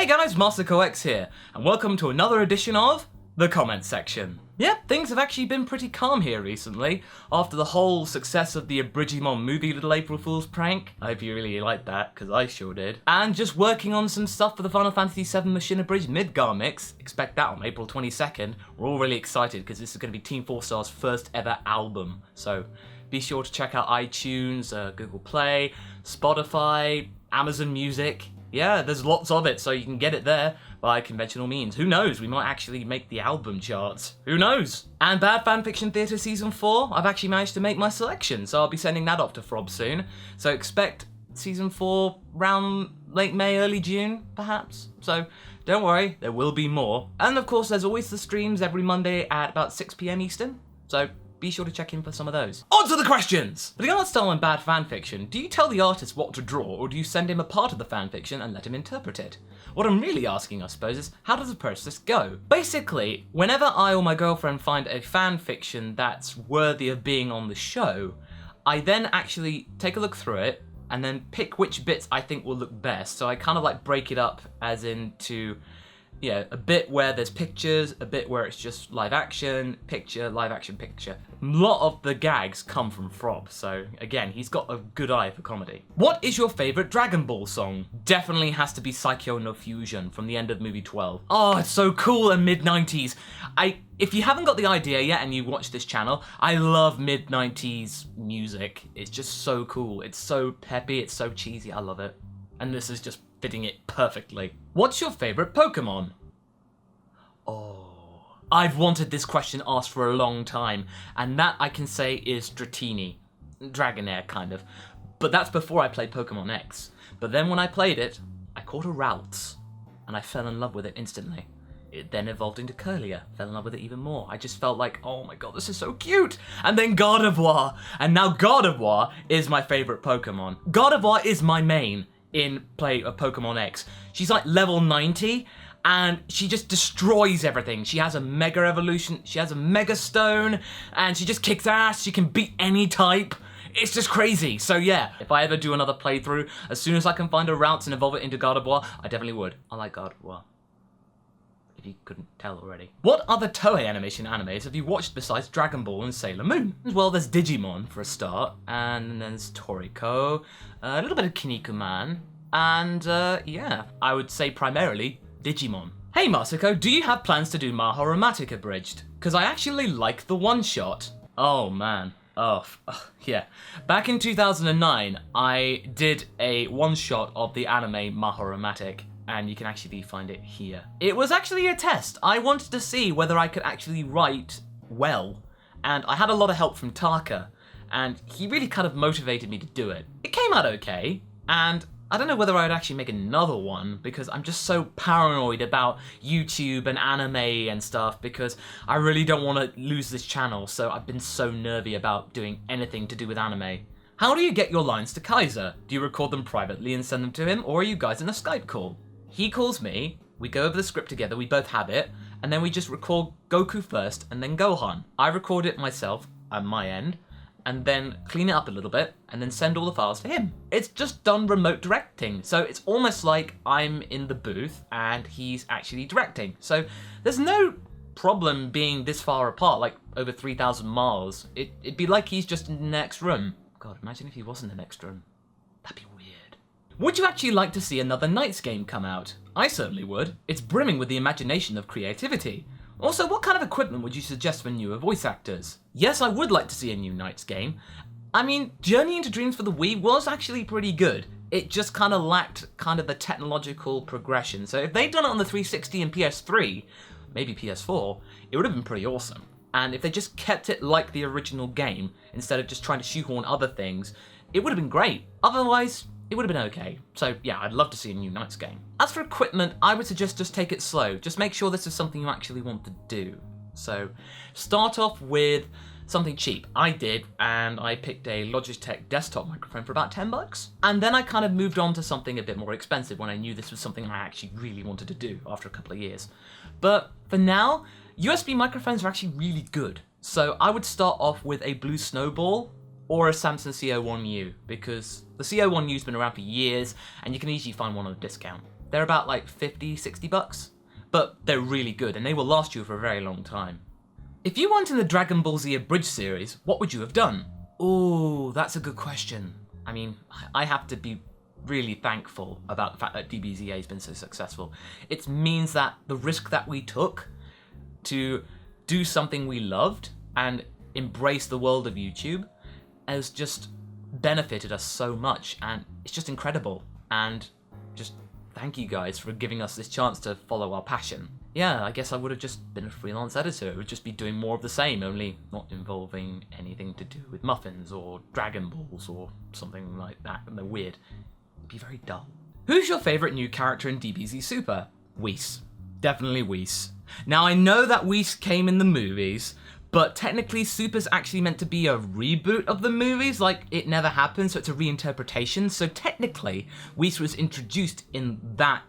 Hey guys, MasakoX here, and welcome to another edition of the comment section. Yep, things have actually been pretty calm here recently, after the whole success of the abridged movie Little April Fool's prank. I hope you really liked that, because I sure did. And just working on some stuff for the Final Fantasy VII Machine Abridged Midgar mix. Expect that on April 22nd. We're all really excited, because this is going to be Team 4-Star's first ever album. So be sure to check out iTunes, Google Play, Spotify, Amazon Music. Yeah, there's lots of it, so you can get it there by conventional means. Who knows, we might actually make the album charts. Who knows? And Bad Fanfiction Theatre Season 4, I've actually managed to make my selection, so I'll be sending that off to Frob soon. So expect Season 4 around late May, early June, perhaps. So don't worry, there will be more. And of course, there's always the streams every Monday at about 6 PM Eastern, so be sure to check in for some of those. On to the questions! For the art style in Bad Fanfiction, do you tell the artist what to draw, or do you send him a part of the fanfiction and let him interpret it? What I'm really asking, I suppose, is how does the process go? Basically, whenever I or my girlfriend find a fanfiction that's worthy of being on the show, I then actually take a look through it, and then pick which bits I think will look best. So I kind of like break it up as into, yeah, a bit where there's pictures, a bit where it's just live action, picture, live action, picture. A lot of the gags come from Frob, so again, he's got a good eye for comedy. What is your favourite Dragon Ball song? Definitely has to be Saikyo no Fusion from the end of movie 12. Oh, it's so cool in mid-90s. If you haven't got the idea yet and you watch this channel, I love mid-90s music. It's just so cool. It's so peppy, it's so cheesy, I love it. And this is just fitting it perfectly. What's your favourite Pokemon? Oh, I've wanted this question asked for a long time, and that I can say is Dratini. Dragonair, kind of. But that's before I played Pokemon X. But then when I played it, I caught a Ralts, and I fell in love with it instantly. It then evolved into Curlier, fell in love with it even more. I just felt like, oh my god, this is so cute! And then Gardevoir! And now Gardevoir is my favourite Pokemon. Gardevoir is my main in play of Pokemon X. She's like level 90, and she just destroys everything. She has a Mega Evolution, she has a Mega Stone, and she just kicks ass. She can beat any type. It's just crazy. So yeah, if I ever do another playthrough, as soon as I can find a Ralts and evolve it into Gardevoir, I definitely would. I like Gardevoir, if you couldn't tell already. What other Toei animation animes have you watched besides Dragon Ball and Sailor Moon? Well, there's Digimon for a start, and then there's Toriko, a little bit of Kinnikuman, and yeah, I would say primarily Digimon. Hey Masako, do you have plans to do Mahoromatic Abridged? Because I actually like the one-shot. Oh man. Oh, yeah. Back in 2009, I did a one-shot of the anime Mahoromatic, and you can actually find it here. It was actually a test. I wanted to see whether I could actually write well, and I had a lot of help from Taka, and he really kind of motivated me to do it. It came out okay, and I don't know whether I'd actually make another one, because I'm just so paranoid about YouTube and anime and stuff, because I really don't want to lose this channel, so I've been so nervy about doing anything to do with anime. How do you get your lines to Kaiser? Do you record them privately and send them to him, or are you guys in a Skype call? He calls me, we go over the script together, we both have it, and then we just record Goku first and then Gohan. I record it myself on my end, and then clean it up a little bit, and then send all the files to him. It's just done remote directing, so it's almost like I'm in the booth and he's actually directing. So there's no problem being this far apart, like over 3,000 miles. It'd be like he's just in the next room. God, imagine if he was in the next room. That'd be weird. Would you actually like to see another Knights game come out? I certainly would. It's brimming with the imagination of creativity. Also, what kind of equipment would you suggest for newer voice actors? Yes, I would like to see a new Knights game. I mean, Journey into Dreams for the Wii was actually pretty good. It just kind of lacked kind of the technological progression. So if they'd done it on the 360 and PS3, maybe PS4, it would have been pretty awesome. And if they just kept it like the original game, instead of just trying to shoehorn other things, it would have been great. Otherwise, it would have been okay. So yeah, I'd love to see a new Knights game. As for equipment, I would suggest just take it slow. Just make sure this is something you actually want to do. So start off with something cheap. I did, and I picked a Logitech desktop microphone for about 10 bucks. And then I kind of moved on to something a bit more expensive when I knew this was something I actually really wanted to do after a couple of years. But for now, USB microphones are actually really good. So I would start off with a Blue Snowball or a Samsung CO1U, because the CO1U's been around for years and you can easily find one on a discount. They're about like 50, 60 bucks. But they're really good and they will last you for a very long time. If you weren't in the Dragon Ball Z Abridged series, what would you have done? Ooh, that's a good question. I mean, I have to be really thankful about the fact that DBZA has been so successful. It means that the risk that we took to do something we loved and embrace the world of YouTube has just benefited us so much, and it's just incredible. And just thank you guys for giving us this chance to follow our passion. Yeah, I guess I would have just been a freelance editor. It would just be doing more of the same, only not involving anything to do with muffins or Dragon Balls or something like that. And they're weird. It'd be very dull. Who's your favourite new character in DBZ Super? Whis. Definitely Whis. Now I know that Whis came in the movies, but technically Super's actually meant to be a reboot of the movies, like it never happened, so it's a reinterpretation. So technically, Whis was introduced in that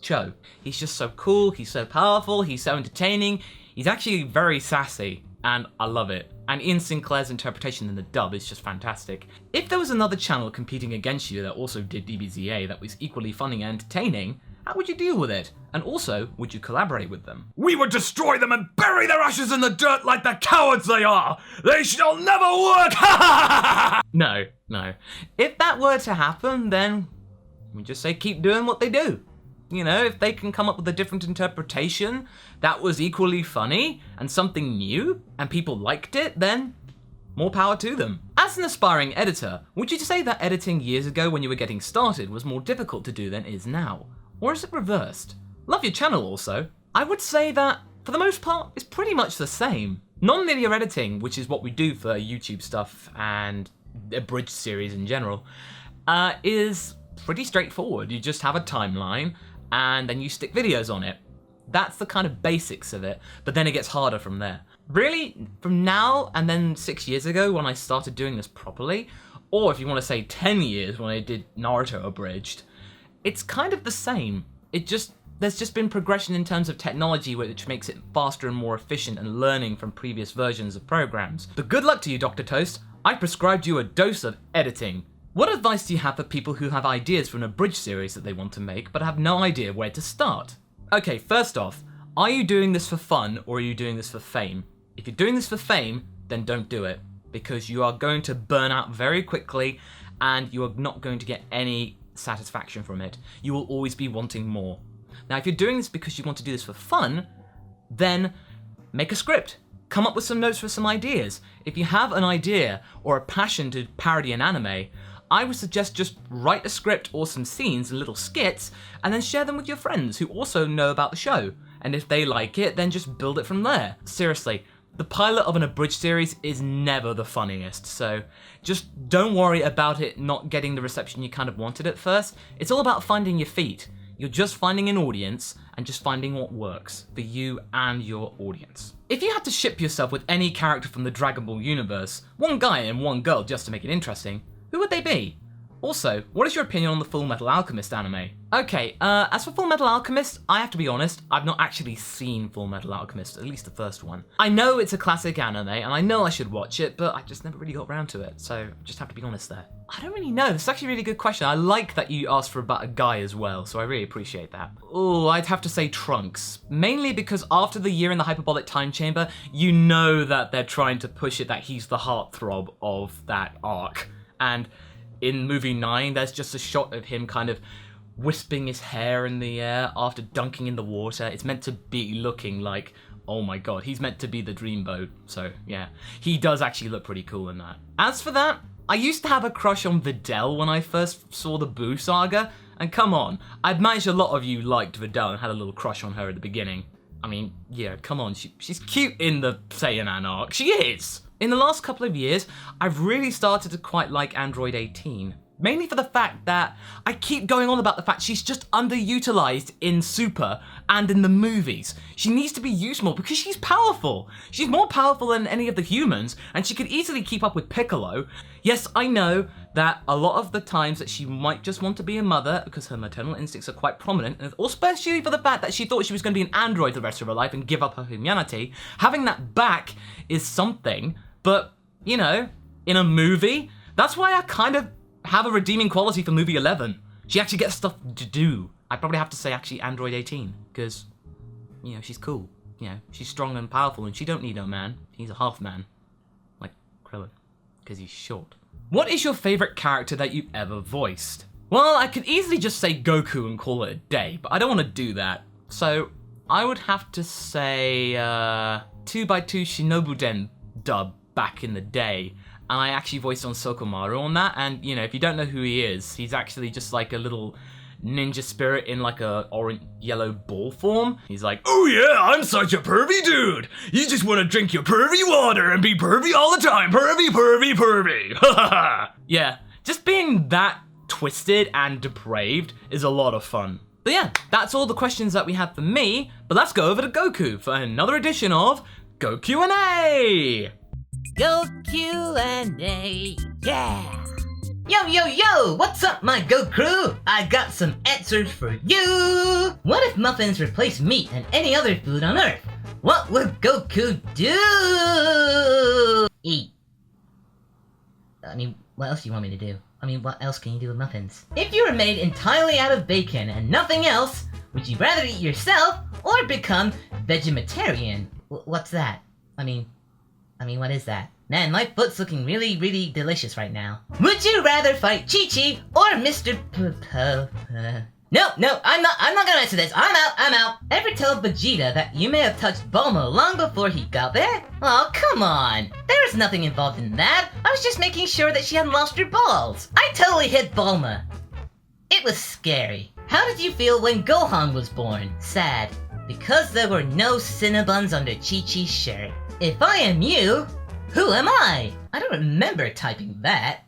show. He's just so cool, he's so powerful, he's so entertaining, he's actually very sassy, and I love it. And Ian Sinclair's interpretation in the dub is just fantastic. If there was another channel competing against you that also did DBZA that was equally funny and entertaining, how would you deal with it? And also, would you collaborate with them? We would destroy them and bury their ashes in the dirt like the cowards they are! They shall never work! No. If that were to happen, then we just say keep doing what they do. You know, if they can come up with a different interpretation that was equally funny and something new, and people liked it, then more power to them. As an aspiring editor, would you say that editing years ago when you were getting started was more difficult to do than it is now? Or is it reversed? Love your channel also. I would say that, for the most part, it's pretty much the same. Non-linear editing, which is what we do for YouTube stuff and abridged series in general, is pretty straightforward. You just have a timeline and then you stick videos on it. That's the kind of basics of it, but then it gets harder from there. Really, from now and then 6 years ago when I started doing this properly, or if you want to say 10 years when I did Naruto Abridged, it's kind of the same. There's just been progression in terms of technology which makes it faster and more efficient and learning from previous versions of programs. But good luck to you, Dr. Toast. I prescribed you a dose of editing. What advice do you have for people who have ideas for an abridged series that they want to make but have no idea where to start? Okay, first off, are you doing this for fun or are you doing this for fame? If you're doing this for fame, then don't do it, because you are going to burn out very quickly and you are not going to get any satisfaction from it. You will always be wanting more. Now, if you're doing this because you want to do this for fun, then make a script. Come up with some notes for some ideas. If you have an idea or a passion to parody an anime, I would suggest just write a script or some scenes and little skits and then share them with your friends who also know about the show. And if they like it, then just build it from there. Seriously, the pilot of an abridged series is never the funniest, so just don't worry about it not getting the reception you kind of wanted at first. It's all about finding your feet. You're just finding an audience and just finding what works for you and your audience. If you had to ship yourself with any character from the Dragon Ball universe, one guy and one girl just to make it interesting, who would they be? Also, what is your opinion on the Full Metal Alchemist anime? Okay, as for Full Metal Alchemist, I have to be honest, I've not actually seen Full Metal Alchemist, at least the first one. I know it's a classic anime, and I know I should watch it, but I just never really got around to it, so I just have to be honest there. I don't really know, this is actually a really good question. I like that you asked for about a guy as well, so I really appreciate that. Oh, I'd have to say Trunks. Mainly because after the year in the Hyperbolic Time Chamber, you know that they're trying to push it that he's the heartthrob of that arc. And in movie 9, there's just a shot of him kind of wisping his hair in the air after dunking in the water. It's meant to be looking like, oh my god, he's meant to be the dreamboat. So yeah, he does actually look pretty cool in that. As for that, I used to have a crush on Videl when I first saw the Boo saga. And come on, I'd managed a lot of you liked Videl and had a little crush on her at the beginning. I mean, yeah, come on, she's cute in the Saiyaman arc. She is! In the last couple of years, I've really started to quite like Android 18. Mainly for the fact that I keep going on about the fact she's just underutilized in Super and in the movies. She needs to be used more because she's powerful. She's more powerful than any of the humans, and she could easily keep up with Piccolo. Yes, I know that a lot of the times that she might just want to be a mother because her maternal instincts are quite prominent, and especially for the fact that she thought she was going to be an android the rest of her life and give up her humanity. Having that back is something, but, you know, in a movie, that's why I kind of have a redeeming quality for movie 11. She actually gets stuff to do. I'd probably have to say actually Android 18, because, you know, she's cool. You know, she's strong and powerful, and she don't need no man. He's a half man. Like Krillin, because he's short. What is your favorite character that you've ever voiced? Well, I could easily just say Goku and call it a day, but I don't want to do that. So, I would have to say 2x2 Shinobuden dub back in the day. And I actually voiced on Sokomaru on that, and you know, if you don't know who he is, he's actually just like a little ninja spirit in like a orange yellow ball form. He's like, oh yeah, I'm such a pervy dude. You just want to drink your pervy water and be pervy all the time. Pervy, pervy, pervy. Yeah, just being that twisted and depraved is a lot of fun. But yeah, that's all the questions that we have for me, but let's go over to Goku for another edition of Go Q&A! Go Q&A, yeah! Yo, what's up my Go crew? I got some answers for you! What if muffins replaced meat and any other food on Earth? What would Goku do? Eat. I mean, what else do you want me to do? I mean, what else can you do with muffins? If you were made entirely out of bacon and nothing else, would you rather eat yourself or become vegetarian? What's that? I mean, what is that? Man, my foot's looking really, really delicious right now. Would you rather fight Chi-Chi or Mr. No, I'm not gonna answer this. I'm out. Ever tell Vegeta that you may have touched Bulma long before he got there? Oh, come on. There was nothing involved in that. I was just making sure that she hadn't lost her balls. I totally hit Bulma. It was scary. How did you feel when Gohan was born? Sad. Because there were no Cinnabuns under Chi-Chi's shirt. If I am you, who am I? I don't remember typing that.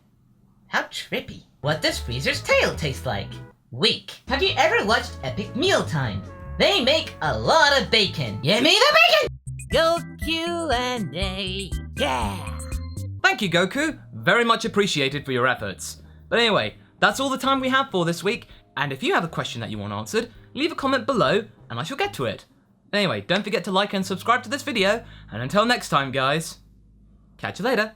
How trippy. What does Freezer's tail taste like? Weak. Have you ever watched Epic Mealtime? They make a lot of bacon. Give me the bacon! Go Q&A, yeah! Thank you, Goku. Very much appreciated for your efforts. But anyway, that's all the time we have for this week. And if you have a question that you want answered, leave a comment below and I shall get to it. Anyway, don't forget to like and subscribe to this video. And until next time, guys, catch you later.